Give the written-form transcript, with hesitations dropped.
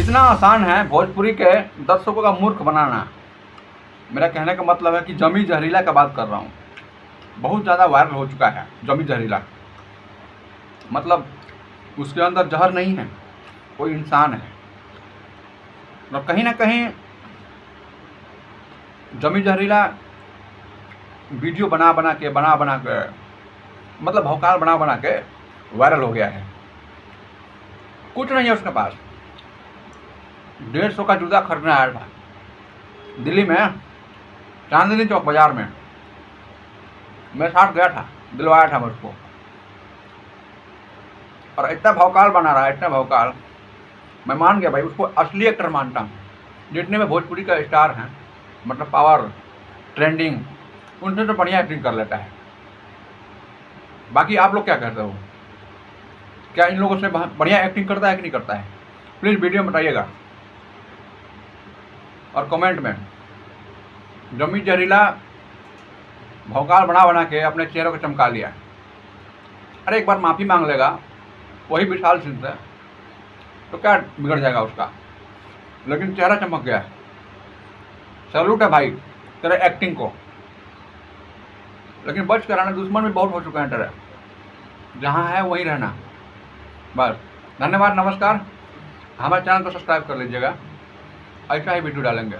इतना आसान है भोजपुरी के दर्शकों का मूर्ख बनाना। मेरा कहने का मतलब है कि जमी जहरीला का बात कर रहा हूँ। बहुत ज़्यादा वायरल हो चुका है जमी जहरीला। मतलब उसके अंदर जहर नहीं है, कोई इंसान है। और कहीं ना कहीं जमी जहरीला वीडियो बना बना के मतलब भौकाल बना बना के वायरल हो गया है। कुछ नहीं है उसके पास। 150 का जूता खरीदने आया था दिल्ली में, चांदनी चौक बाजार में। मेरे साथ गया था, दिलवाया था मुझको। और इतना भौकाल बना रहा है, इतना भौकाल। मैं मान गया भाई, उसको असली एक्टर मानता हूँ। जितने में भोजपुरी का स्टार हैं, मतलब पावर, ट्रेंडिंग, उनसे तो बढ़िया एक्टिंग कर लेता है। बाकी आप लोग क्या कहते हो? क्या इन लोगों से बढ़िया एक्टिंग करता है कि नहीं करता है? प्लीज़ वीडियो में बताइएगा और कमेंट में। जमी जहरीला भौकाल बना बना के अपने चेहरे को चमका लिया। अरे एक बार माफ़ी मांग लेगा वही विशाल सिंह से तो क्या बिगड़ जाएगा उसका। लेकिन चेहरा चमक गया है। सैल्यूट है भाई तेरे एक्टिंग को। लेकिन बच कर रहना, दुश्मन भी बहुत हो चुका है तेरे। जहाँ है वहीं रहना बस। धन्यवाद, नमस्कार। हमारे चैनल को सब्सक्राइब कर लीजिएगा, ऐसा ही वीडियो डालेंगे।